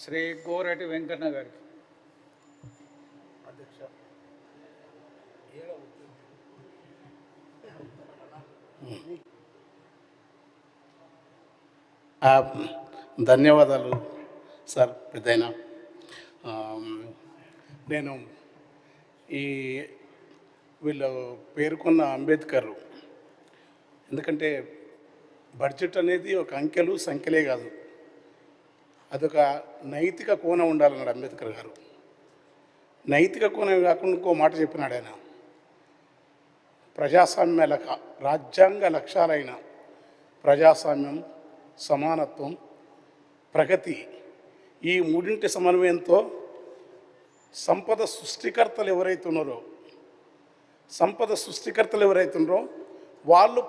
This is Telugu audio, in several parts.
శ్రీ గోరటి వెంకన్న గారికి. అధ్యక్ష, ధన్యవాదాలు సార్. పెద్దయినా నేను వీళ్ళు పేర్కొన్న అంబేద్కర్, ఎందుకంటే బడ్జెట్ అనేది ఒక అంకెలు సంఖ్యలే కాదు, అదొక నైతిక కోణం ఉండాలన్నాడు అంబేద్కర్ గారు. నైతిక కోణం కాకుండా ఇంకో మాట చెప్పినాడు ఆయన. ప్రజాస్వామ్య రాజ్యాంగ లక్ష్యాలైన ప్రజాస్వామ్యం, సమానత్వం, ప్రగతి, ఈ మూడింటి సమన్వయంతో సంపద సృష్టికర్తలు ఎవరైతే ఉన్నారో వాళ్ళు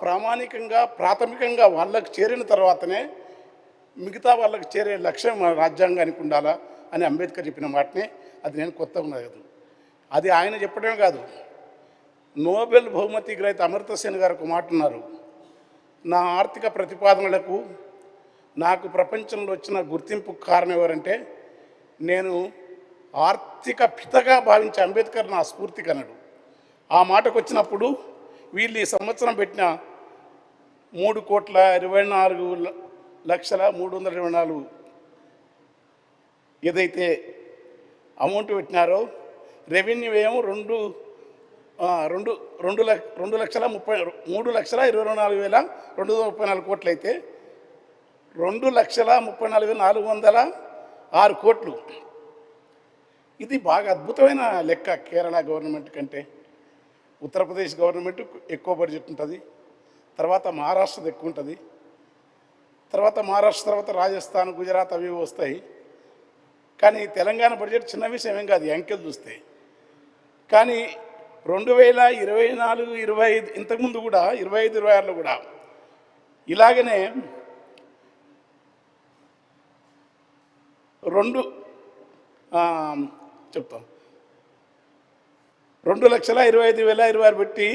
ప్రాథమికంగా వాళ్ళకు చేరిన తర్వాతనే మిగతా వాళ్ళకి చేరే లక్ష్యం మన రాజ్యాంగానికి ఉండాలా అని అంబేద్కర్ చెప్పిన మాటనే. అది నేను కొత్తగా ఉన్నది, అది ఆయన చెప్పడమే కాదు, నోబెల్ బహుమతి గ్రహీత అమర్త్య సేన్ గారు ఒక మాట ఉన్నారు. నా ఆర్థిక ప్రతిపాదనలకు నాకు ప్రపంచంలో వచ్చిన గుర్తింపు కారణం ఎవరంటే, నేను ఆర్థిక పితగా భావించే అంబేద్కర్ నా స్ఫూర్తి కన్నాడు. ఆ మాటకు వచ్చినప్పుడు వీళ్ళు ఈ సంవత్సరం పెట్టిన 3,24,324 ఏదైతే అమౌంట్ పెట్టినారో, రెవెన్యూ ఏమో 3,24,234 కోట్లు అయితే 2,34,406 కోట్లు. ఇది బాగా అద్భుతమైన లెక్క. కేరళ గవర్నమెంట్ కంటే ఉత్తరప్రదేశ్ గవర్నమెంట్ ఎక్కువ బడ్జెట్ ఉంటుంది, తర్వాత మహారాష్ట్రది ఎక్కువ ఉంటుంది, తర్వాత రాజస్థాన్, గుజరాత్ అవి వస్తాయి. కానీ తెలంగాణ బడ్జెట్ చిన్న విషయం ఏం కాదు, అంకెలు చూస్తే. కానీ 2024-25 ఇంతకుముందు కూడా 25-26లో కూడా ఇలాగనే చెప్తాం 2,25,026 పెట్టి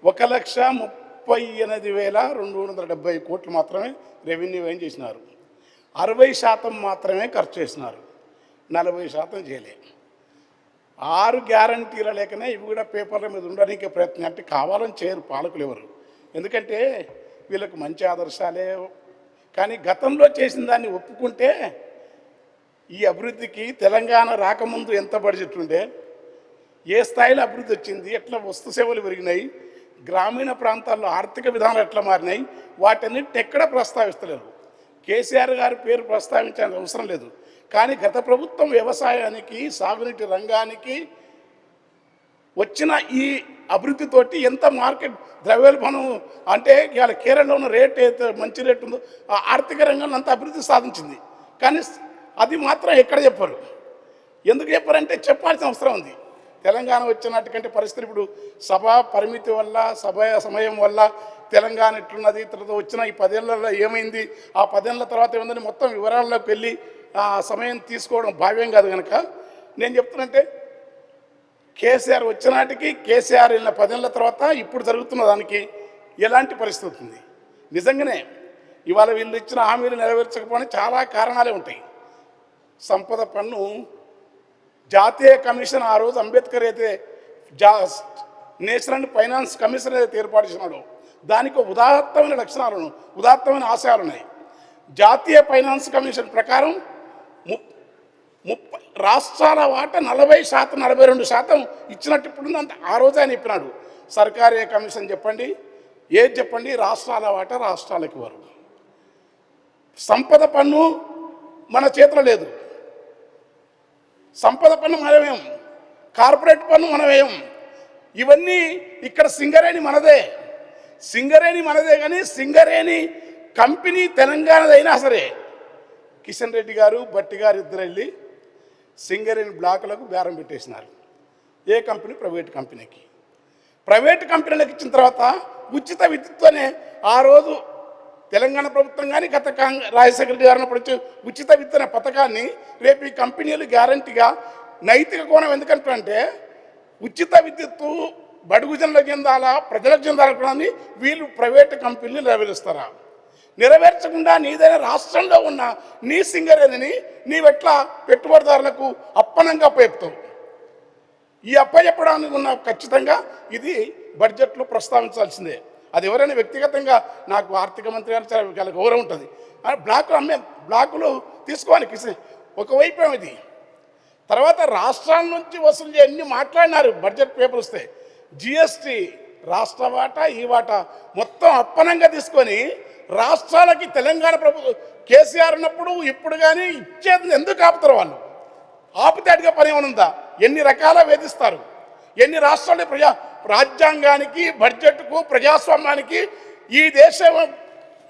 1,38,270 కోట్లు మాత్రమే రెవెన్యూ ఏం చేసినారు. 60% మాత్రమే ఖర్చు చేసినారు, 40% చేయలే. 6 గ్యారంటీల లేకనే ఇవి కూడా పేపర్ల మీద ఉండడానికి ప్రయత్నం. అంటే కావాలని చేయరు పాలకులు ఎవరు, ఎందుకంటే వీళ్ళకు మంచి ఆదర్శాలే. కానీ గతంలో చేసిన దాన్ని ఒప్పుకుంటే ఈ అభివృద్ధికి తెలంగాణ రాకముందు ఎంత బడ్జెట్ ఉండే, ఏ స్థాయిలో అభివృద్ధి వచ్చింది, ఎట్లా వస్తు సేవలు పెరిగినాయి, గ్రామీణ ప్రాంతాల్లో ఆర్థిక విధానాలు ఎట్లా మారినాయి, వాటన్నిటిని ఎక్కడ ప్రస్తావిస్తలేరు. కేసీఆర్ గారి పేరు ప్రస్తావించాల్సిన అవసరం లేదు. కానీ గత ప్రభుత్వం వ్యవసాయానికి, సాగునీటి రంగానికి వచ్చిన ఈ అభివృద్ధితోటి ఎంత మార్కెట్ ద్రవ్యోల్బణం అంటే ఇవాళ కేరళలో ఉన్న రేట్ అయితే మంచి రేట్ ఉందో ఆ ఆర్థిక రంగంలో అంత అభివృద్ధి సాధించింది. కానీ అది మాత్రం ఎక్కడ చెప్పరు. ఎందుకు చెప్పారంటే చెప్పాల్సిన అవసరం ఉంది. తెలంగాణ వచ్చినట్టుకంటే పరిస్థితి ఇప్పుడు సభ పరిమితి వల్ల, సభ సమయం వల్ల తెలంగాణ ఎట్లున్నది, తర్వాత వచ్చిన ఈ 10 ఏళ్లలో ఏమైంది, ఆ 10 ఏళ్ళ తర్వాత ఏమైందని మొత్తం వివరాల్లోకి వెళ్ళి సమయం తీసుకోవడం భావ్యం కాదు. కనుక నేను చెప్తున్నంటే కేసీఆర్ వచ్చినాటికి, కేసీఆర్ వెళ్ళిన 10 ఏళ్ళ తర్వాత ఇప్పుడు జరుగుతున్న దానికి ఎలాంటి పరిస్థితి ఉంది. నిజంగానే ఇవాళ వీళ్ళు ఇచ్చిన హామీలు నెరవేర్చకపోవడానికి చాలా కారణాలే ఉంటాయి. సంపద పన్ను జాతీయ కమిషన్, ఆ రోజు అంబేద్కర్ అయితే నేషనల్ ఫైనాన్స్ కమిషన్ ఏదైతే ఏర్పాటు చేసినాడో దానికి ఉదాత్తమైన లక్షణాలను, ఉదాత్తమైన ఆశయాలు ఉన్నాయి. జాతీయ ఫైనాన్స్ కమిషన్ ప్రకారం 30 రాష్ట్రాల వాటా 40%, 42% ఇచ్చినట్టు ఇప్పుడు అంత. ఆ రోజు ఆయన చెప్పినాడు, సర్కారీ కమిషన్ చెప్పండి, ఏది చెప్పండి, రాష్ట్రాల వాటా రాష్ట్రాలకు ఇవ్వరు. సంపద పన్ను మన చేతిలో లేదు. సంపద పన్ను మనమేం, కార్పొరేట్ పన్ను మనమేం. ఇవన్నీ ఇక్కడ సింగరేణి మనదే కానీ సింగరేణి కంపెనీ తెలంగాణదైనా సరే కిషన్ రెడ్డి గారు, భట్టి గారు ఇద్దరు వెళ్ళి సింగరేణి బ్లాకులకు బేరం పెట్టేసినారు. ఏ కంపెనీ? ప్రైవేట్ కంపెనీలకు ఇచ్చిన తర్వాత ఉచిత విద్యుత్తోనే ఆ రోజు తెలంగాణ ప్రభుత్వం కానీ గత రాజశేఖర రెడ్డి గారు ఉన్నప్పుడు వచ్చి ఉచిత విత్తన పథకాన్ని రేపు ఈ కంపెనీలు గ్యారంటీగా నైతిక కోణం ఎందుకంటే ఉచిత విద్యుత్తు బడుగు జనులకు చెందాలా, ప్రజలకు చెందాలని వీళ్ళు ప్రైవేట్ కంపెనీలు నెరవేరుస్తారా? నెరవేర్చకుండా నీదైన రాష్ట్రంలో ఉన్న నీ సింగరేణిని నీవెట్లా పెట్టుబడిదారులకు అప్పనంగా అప్పచెప్తావు? ఈ అప్పచెప్పడానికి ఉన్న ఖచ్చితంగా ఇది బడ్జెట్లో ప్రస్తావించాల్సిందే. అది ఎవరైనా వ్యక్తిగతంగా నాకు ఆర్థిక మంత్రి గారు చాలా గౌరవం ఉంటుంది, బ్లాకులు తీసుకోవాలి ఒకవైపు ఇది. తర్వాత రాష్ట్రాల నుంచి వసూలు అన్ని మాట్లాడినారు బడ్జెట్ పేపర్ వస్తే. జిఎస్టీ రాష్ట్ర వాటా ఈ వాటా మొత్తం అప్పనంగా తీసుకొని రాష్ట్రాలకి తెలంగాణ ప్రభుత్వం కేసీఆర్ ఉన్నప్పుడు ఇప్పుడు కానీ ఇచ్చేది ఎందుకు ఆపుతారు? వాళ్ళు ఆపితే అడిగే పని ఏమనుందా? ఎన్ని రకాల వేధిస్తారు, ఎన్ని రాష్ట్రాలు రాజ్యాంగానికి బడ్జెట్కు ప్రజాస్వామ్యానికి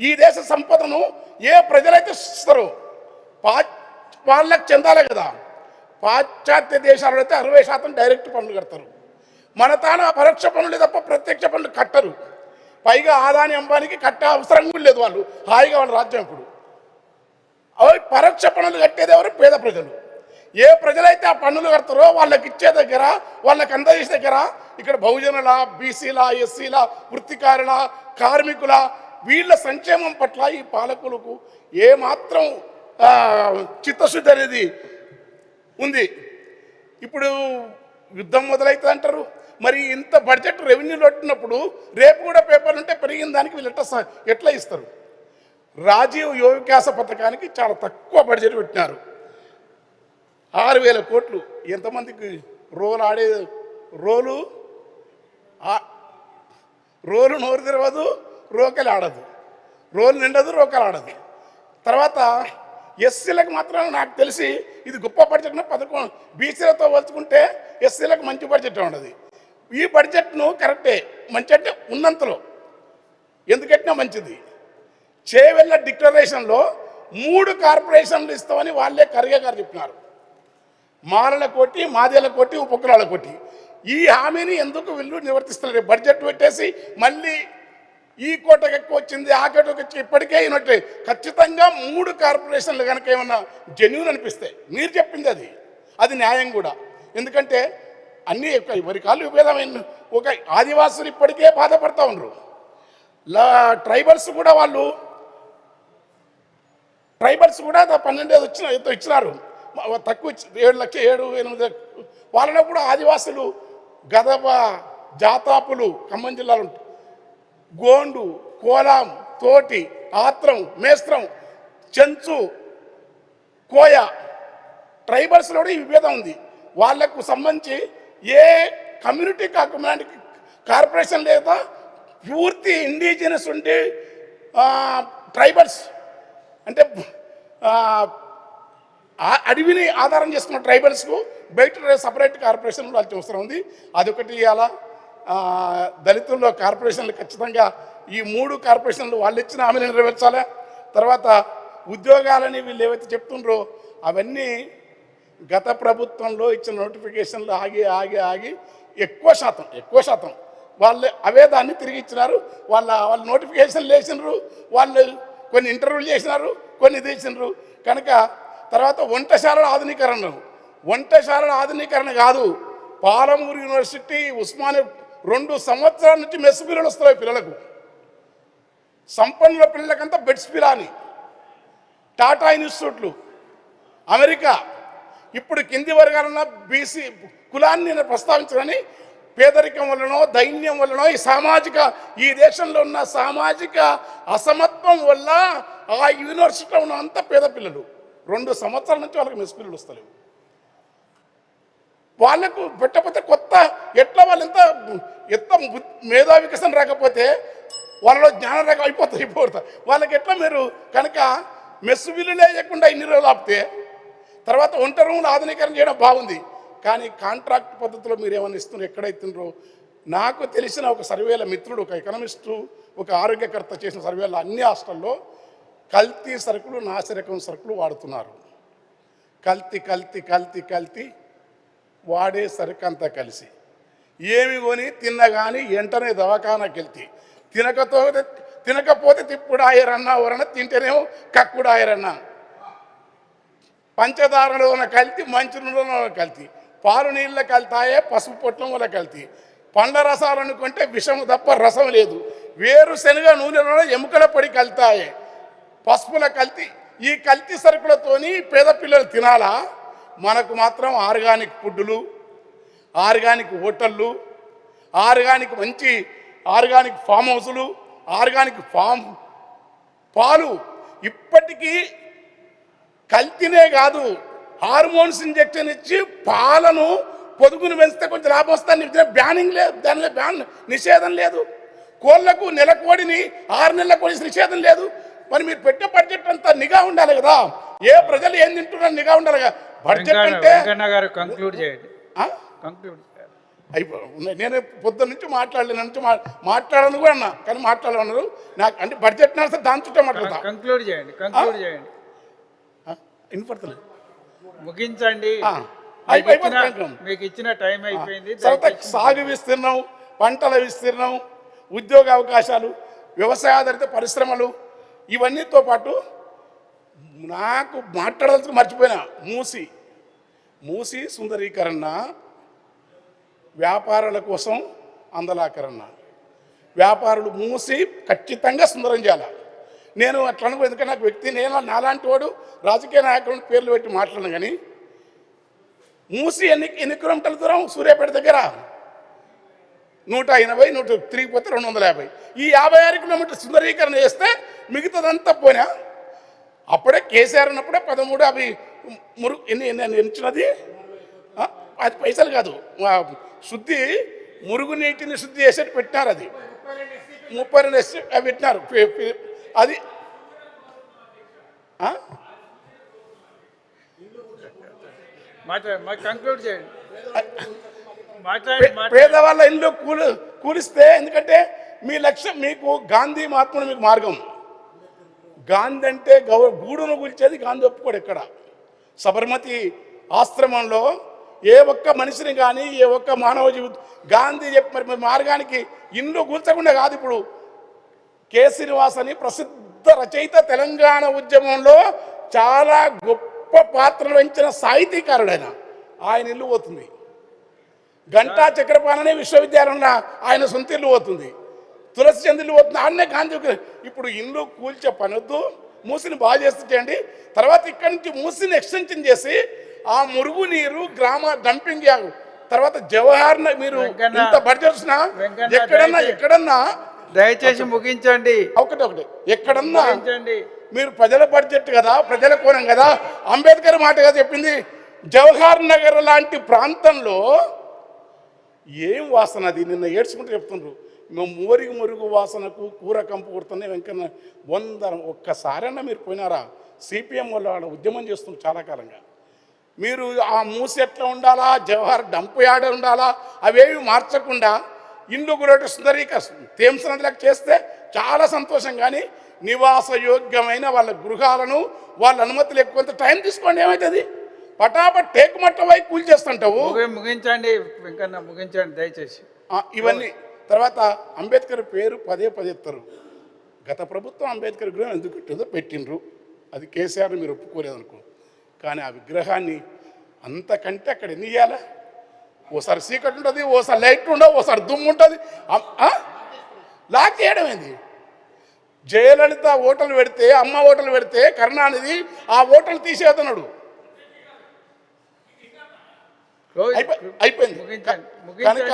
ఈ దేశ సంపదను ఏ ప్రజలైతే ఇస్తారో వాళ్ళకి చెందాలి కదా. పాశ్చాత్య దేశాలు అయితే 60% డైరెక్ట్ పన్నులు కడతారు. మన తాను పరోక్ష పన్నులు తప్ప ప్రత్యక్ష పన్నులు కట్టరు. పైగా ఆదాని అంబానికి కట్టే అవసరం కూడా లేదు. వాళ్ళు హాయిగా వాళ్ళ రాజ్యం. ఇప్పుడు అవి పరోక్ష పన్నులు కట్టేది ఎవరు? పేద ప్రజలు. ఏ ప్రజలైతే ఆ పన్నులు కడతారో వాళ్ళకి ఇచ్చే దగ్గర, వాళ్ళకి అందజేసే దగ్గర ఇక్కడ బహుజనుల, బీసీల, ఎస్సీల, వృత్తికారుల, కార్మికుల వీళ్ళ సంక్షేమం పట్ల ఈ పాలకులకు ఏమాత్రం చిత్తశుద్ధి అనేది ఉంది. ఇప్పుడు యుద్ధం మొదలవుతుంది అంటారు. మరి ఇంత బడ్జెట్ రెవెన్యూలు పెట్టినప్పుడు రేపు కూడా పేపర్లు ఉంటే పెరిగిన దానికి వీళ్ళు ఎట్లా ఇస్తారు? రాజీవ్ యువ వికాస పథకానికి చాలా తక్కువ బడ్జెట్ పెట్టినారు. 6,000 కోట్లు. ఎంతమందికి ఆడే రోలు నోరు తెరవదు, రోకలు ఆడదు, రోలు నిండదు, రోకలు ఆడదు. తర్వాత ఎస్సీలకు మాత్రం నాకు తెలిసి ఇది గొప్ప బడ్జెట్. పథకం బీసీలతో పోల్చుకుంటే ఎస్సీలకు మంచి బడ్జెట్ ఉండదు. ఈ బడ్జెట్ను కరెక్టే, మంచి అంటే ఉన్నంతలో ఎందుకంటే మంచిది. చేవెళ్ళ డిక్లరేషన్లో 3 కార్పొరేషన్లు ఇస్తామని వాళ్ళే ఖర్గే గారు చెప్పినారు. మాలల కోటి, మాదేల కోటి, ఉపకులాల కోటి. ఈ హామీని ఎందుకు వీళ్ళు నివర్తిస్తున్నారు? బడ్జెట్ పెట్టేసి మళ్ళీ ఈ కోటకు ఎక్కువ వచ్చింది, ఆ కోటకు వచ్చి ఇప్పటికే అయినట్టే. ఖచ్చితంగా 3 కార్పొరేషన్లు కనుక ఏమన్నా జెన్యూన్ అనిపిస్తే మీరు చెప్పింది అది న్యాయం కూడా. ఎందుకంటే అన్నీ ఎవరి కాళ్ళు విభేదమైన ఒక ఆదివాసులు ఇప్పటికే బాధపడతా ఉన్నారు. ట్రైబల్స్ కూడా 12 ఇచ్చినారు, తక్కువ 7 లక్షలు 7-8 వాళ్ళనప్పుడు ఆదివాసులు గదబ, జాతాపులు ఖమ్మం జిల్లాలో ఉంటారు, గోండు, కోలాం, తోటి, ఆత్రం, మేస్త్రం, చెంచు, కోయ ట్రైబల్స్లో కూడా ఈ విభేదం ఉంది. వాళ్లకు సంబంధించి ఏ కమ్యూనిటీ కార్పొరేషన్ లేదా పూర్తి ఇండిజినస్ ఉండి ట్రైబల్స్ అంటే అడవిని ఆధారం చేసుకున్న ట్రైబల్స్కు బయట సపరేట్ కార్పొరేషన్ వాళ్ళకి అవసరం ఉంది. అదొకటి ఇవాళ దళితుల్లో కార్పొరేషన్లు ఖచ్చితంగా ఈ 3 కార్పొరేషన్లు వాళ్ళు ఇచ్చిన హామీని నెరవేర్చాలి. తర్వాత ఉద్యోగాలని వీళ్ళు ఏవైతే చెప్తుండ్రో అవన్నీ గత ప్రభుత్వంలో ఇచ్చిన నోటిఫికేషన్లు ఆగి ఎక్కువ శాతం వాళ్ళు అవే దాన్ని తిరిగి ఇచ్చినారు. వాళ్ళు నోటిఫికేషన్లు వేసినారు, వాళ్ళు కొన్ని ఇంటర్వ్యూలు చేసినారు, కొన్ని తీసినారు కనుక. తర్వాత వంటశాలల ఆధునీకరణ కాదు. పాలమూరు యూనివర్సిటీ, ఉస్మానియా 2 సంవత్సరాల నుంచి మెస్ పిల్లలు వస్తున్నాయి పిల్లలకు. సంపన్నుల పిల్లలకంతా బెడ్స్ పిలాని, టాటా ఇన్స్టిట్యూట్లు, అమెరికా. ఇప్పుడు కింది వర్గాలన్న బీసీ కులాన్ని నేను ప్రస్తావించాలని పేదరికం వల్లనో దైన్యం వల్లనో ఈ దేశంలో ఉన్న సామాజిక అసమత్వం వల్ల ఆ యూనివర్సిటీలో ఉన్న అంత పేద పిల్లలు 2 సంవత్సరాల నుంచి వాళ్ళకి మెస్ పిల్లలు వస్తలేవు. వాళ్ళకు పెట్టకపోతే వాళ్ళు ఎంత మేధా వికసన రాకపోతే వాళ్ళలో జ్ఞానం అయిపోతారు. వాళ్ళకి ఎట్లా మీరు కనుక మెస్సు బిల్లులే లేకుండా ఇన్ని రోజులు ఆపితే తర్వాత వంట రూములు ఆధునీకరణ చేయడం బాగుంది. కానీ కాంట్రాక్ట్ పద్ధతిలో మీరు ఏమైనా ఇస్తున్నారు, ఎక్కడైతుండ్రో నాకు తెలిసిన ఒక సర్వేల మిత్రుడు, ఒక ఎకనామిస్టు, ఒక ఆరోగ్యకర్త చేసిన సర్వేలో అన్ని హాస్టల్లో కల్తీ సరుకులు, నాసిరకం సరుకులు వాడుతున్నారు. కల్తీ వాడే సరుకు అంతా కలిసి ఏమి కొని తిన్నగాని వెంటనే దవాఖానాకి వెళ్తే తినకపోతే తిప్పుడాయరన్నా, ఎవరన్నా తింటేనేమో కక్కుడాయరన్నా. పంచదారలో ఉన్న కల్తీ, మంచినీళ్ళలో కల్తీ, పాలు నీళ్ళ కల్తాయే, పసుపు పొట్లం వల్ల కల్తీ. పండ్ల రసాలు అనుకుంటే విషము తప్ప రసం లేదు. వేరుశనగ నూనెలో ఎముకల పొడి కల్తాయే. పసుపుల కల్తీ. ఈ కల్తీ సరుకులతోని పేద పిల్లలు తినాలా? మనకు మాత్రం ఆర్గానిక్ ఫుడ్లు, ఆర్గానిక్ హోటళ్ళు, ఆర్గానిక్ మంచి ఆర్గానిక్ ఫామ్ హౌసులు, ఆర్గానిక్ ఫామ్ పాలు. ఇప్పటికీ కల్తీనే కాదు, హార్మోన్స్ ఇంజెక్షన్ ఇచ్చి పాలను పొదుగును పెంచితే కొంచెం లాభం వస్తుంది. బ్యానింగ్ లేదు, దానిలో నిషేధం లేదు. కోళ్లకు నెల కోడిని 6 నెలల కోడి నిషేధం లేదు. మరి మీరు పెట్టే బడ్జెట్ అంతా నిఘా ఉండాలి కదా, ఏ ప్రజలు ఏం తింటున్నారు నిఘా ఉండాలి కదా. బడ్జెట్ అంటే కంక్లూడ్ చేయండి. కంక్లూడ్ నేను పొద్దున్న నుంచి మాట్లాడను కూడా అన్నా, కానీ మాట్లాడమన్నారు నాకు. అంటే బడ్జెట్ నడిస్తే దాని చుట్టే మాట్లాడతా. కంక్లూడ్ చేయండి. వినపడుతుంది, ముగించండి. మీకు ఇచ్చిన టైం అయిపోయింది. సాగు విస్తీర్ణం, పంటల విస్తీర్ణం, ఉద్యోగ అవకాశాలు, వ్యవసాయ ఆధారిత పరిశ్రమలు, ఇవన్నీతో పాటు నాకు మాట్లాడాల్సి మర్చిపోయినా మూసి సుందరీకరణ, వ్యాపారాల కోసం అందలాకరణ. వ్యాపారులు మూసి ఖచ్చితంగా సుందరం చేయాలి. నేను అట్లా అనుకో, ఎందుకంటే నాకు వ్యక్తి నాలాంటి వాడు రాజకీయ నాయకులను పేర్లు పెట్టి మాట్లాడను. కానీ మూసి ఎన్ని కిలోమీటర్ల దూరం? సూర్యాపేట దగ్గర 180, 100 తిరిగిపోతే 250. ఈ 56 కిలోమీటర్ల సుందరీకరణ చేస్తే మిగతాదంతా పోయినా. అప్పుడే కేసీఆర్ ఉన్నప్పుడే 13 అవి ఎన్ని ఎంచినది, అది పైసలు కాదు, శుద్ధి మురుగునీటిని శుద్ధి చేసేట్టు పెట్టినారు. అది 32 అవి పెట్టినారు. అది కంక్లూడ్ చేయండి. పేదవాళ్ళ ఇల్లు కూలిస్తే, ఎందుకంటే మీ లక్ష్యం, మీకు గాంధీ మహాత్ముడు మీకు మార్గం. గాంధీ అంటే గూడును కూల్చేది గాంధీ ఒప్పుకోడు. ఎక్కడ సబర్మతి ఆశ్రమంలో ఏ ఒక్క మనిషిని కానీ, ఏ ఒక్క మానవ జీవితం గాంధీ చెప్పి మరి మార్గానికి ఇల్లు కూల్చకుండా కాదు. ఇప్పుడు కె. శ్రీనివాస్ అని ప్రసిద్ధ రచయిత, తెలంగాణ ఉద్యమంలో చాలా గొప్ప పాత్రలు వహించిన సాహితీకారుడు ఆయన ఇల్లు పోతుంది. గంటా చక్రపాణి విశ్వవిద్యాలయంలో ఆయన సొంత ఇల్లు పోతుంది. తులసి చంద్ ఇల్లు పోతుంది. ఆడనే గాంధీ. ఇప్పుడు ఇల్లు కూల్చే పనొద్దు, మూసిని బాగా చేస్తుంటండి. తర్వాత ఇక్కడి నుంచి మూసిని ఎక్స్టెన్షన్ చేసి ఆ మురుగునీరు గ్రామ డంపింగ్ యార్డ్, తర్వాత జవహర్ మీరు ఇంత బడ్జెట్ ఎక్కడన్నా దయచేసి ముగించండి. ఒకటి ఎక్కడన్నా మీరు ప్రజల బడ్జెట్ కదా, ప్రజల కోణం కదా, అంబేద్కర్ మాట కదా చెప్పింది. జవహర్ నగర్ లాంటి ప్రాంతంలో ఏం వాసన అది, నిన్న ఏడ్చుకుంటూ చెప్తుండ్రు. మేము మురుగు వాసనకు కూర కంపు కొడుతున్నాయి. వెంకన్న ఒక్కసారైనా మీరు పోయినారా? సిపిఎం వాళ్ళు ఉద్యమం చేస్తున్నారు చాలా కాలంగా. మీరు ఆ మూసి ఎట్లా ఉండాలా, జవహర్ డంపు యార్డ్ ఉండాలా, అవేవి మార్చకుండా ఇండ్లు కూడా తేమ్స్ నదిలకు చేస్తే చాలా సంతోషం. కానీ నివాసయోగ్యమైన వాళ్ళ గృహాలను వాళ్ళ అనుమతులు ఎక్కువ టైం తీసుకోండి. ఏమవుతుంది? పటాపట్ టేకుమట్టవై కూల్ చేస్తుంటావు. ముగించండి వెంకన్న, ముగించండి దయచేసి. ఇవన్నీ తర్వాత అంబేద్కర్ పేరు పదే ఎత్తారు. గత ప్రభుత్వం అంబేద్కర్ విగ్రహం ఎందుకు పెట్టిందో పెట్టినరు. అది కేసీఆర్ మీరు ఒప్పుకోలేదనుకో. కానీ ఆ విగ్రహాన్ని అంతకంటే అక్కడ ఎన్ని చేయాలా? ఓసారి చీకటి ఉంటుంది, ఓసారి లైట్ ఉండవు, ఓసారి దుమ్ము ఉంటుంది. లాక్ చేయడం ఏంది? జయలలిత ఓటలు పెడితే, అమ్మ ఓటలు పెడితే కరుణానిధి ఆ ఓటలు తీసేస్తున్నాడు. అయిపోయింది. కనుక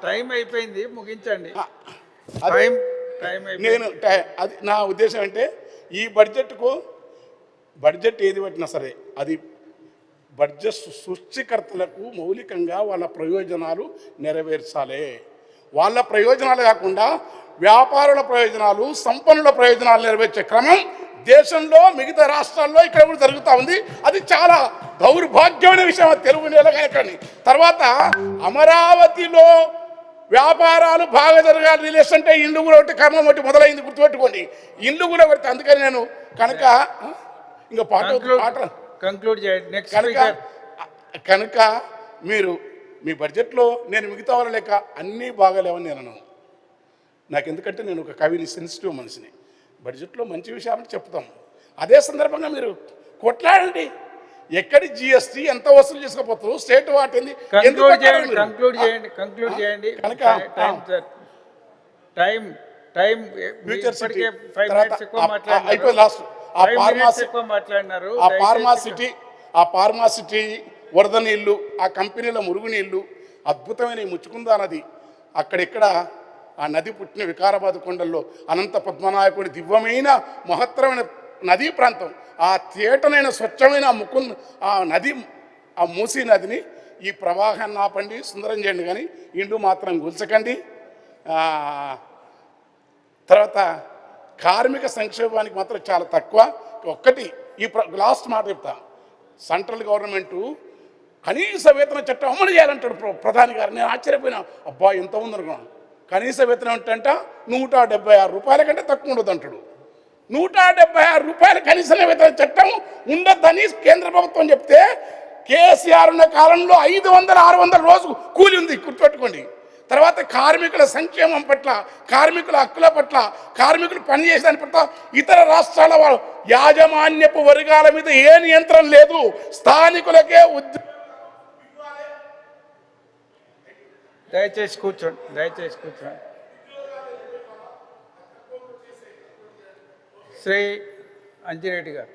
టైం అయిపోయింది, ముగించండి. నేను అది నా ఉద్దేశం అంటే, ఈ బడ్జెట్ ఏది పెట్టినా సరే అది బడ్జెట్ సృష్టికర్తలకు మౌలికంగా వాళ్ళ ప్రయోజనాలు నెరవేర్చాలి. వాళ్ళ ప్రయోజనాలు కాకుండా వ్యాపారుల ప్రయోజనాలు, సంపన్నుల ప్రయోజనాలు నెరవేర్చే క్రమం దేశంలో మిగతా రాష్ట్రాల్లో ఇక్కడ కూడా జరుగుతూ ఉంది. అది చాలా దౌర్భాగ్యమైన విషయం. తెలుగు నేల కానీ తర్వాత అమరావతిలో వ్యాపారాలు బాగా జరగాలి, రిలేషన్ అంటే ఇల్లు కూడా ఒకటి క్రమం ఒకటి మొదలైంది, గుర్తుపెట్టుకోండి. ఇల్లు కూడా ఒకటి. అందుకని నేను కనుక ఇంకా పాట కంక్లూడ్ చేయండి నెక్స్ట్. కనుక మీరు మీ బడ్జెట్లో నేను మిగతా వాళ్ళ లెక్క అన్నీ బాగాలేవని నేను అన్నాను. నాకు ఎందుకంటే నేను ఒక కవిని, సెన్సిటివ్ మనిషిని. బడ్జెట్లో మంచి విషయాలను చెప్తాం. అదే సందర్భంగా మీరు కొట్లాడండి. ఎక్కడి జిఎస్టీ ఎంత వసూలు చేసుకోపోతారు, స్టేట్ వాటింది. కంక్లూడ్ చేయండి. కనుక ఫ్యూచర్ అయిపోయింది లాస్ట్. ఆ 5 minutes ఫార్మాసిటీ ఎక్కువ మాట్లాడినారు. ఆ దయచేసి ఫార్మాసిటీ ఆ ఫార్మాసిటీ వరద నీళ్లు, ఆ కంపెనీల మురుగు నీళ్లు, అద్భుతమైన ఈ ముచ్చుకుందా నది, అక్కడిక్కడ ఆ నది పుట్టిన వికారాబాద్ కొండల్లో అనంత పద్మనాయకుడి దివ్యమైన మహత్తరమైన నదీ ప్రాంతం, ఆ తేటనైన స్వచ్ఛమైన ఆ నది, ఆ మూసీ నదిని ఈ ప్రవాహాన్ని ఆపండి, సుందరం చేయండి, కానీ ఇండ్లు మాత్రం గుల్చకండి. తర్వాత కార్మిక సంక్షేమానికి మాత్రం చాలా తక్కువ. ఒక్కటి ఈ లాస్ట్ మాట చెప్తా, సెంట్రల్ గవర్నమెంటు కనీస వేతన చట్టం అమలు చేయాలంటాడు ప్రధాని గారు. నేను ఆశ్చర్యపోయినా, అబ్బా ఎంత ఉందనుకున్నాను. కనీస వేతనం ఏంటంట 176 రూపాయల కంటే తక్కువ ఉండదు అంటాడు. 176 రూపాయల కనీస వేతన చట్టం ఉండద్దని కేంద్ర ప్రభుత్వం చెప్తే, కేసీఆర్ ఉన్న కాలంలో 500-600 రోజు కూలి ఉంది, గుర్తుపెట్టుకోండి. తర్వాత కార్మికుల సంక్షేమం పట్ల, కార్మికుల హక్కుల పట్ల, కార్మికులు పనిచేసే దాని పట్ల ఇతర రాష్ట్రాల వారు యాజమాన్యపు వర్గాల మీద ఏ నియంత్రణ లేదు. స్థానికులకే దయచేసి కూర్చోండి, దయచేసి కూర్చోండి. శ్రీ అంజిరెడ్డి గారు.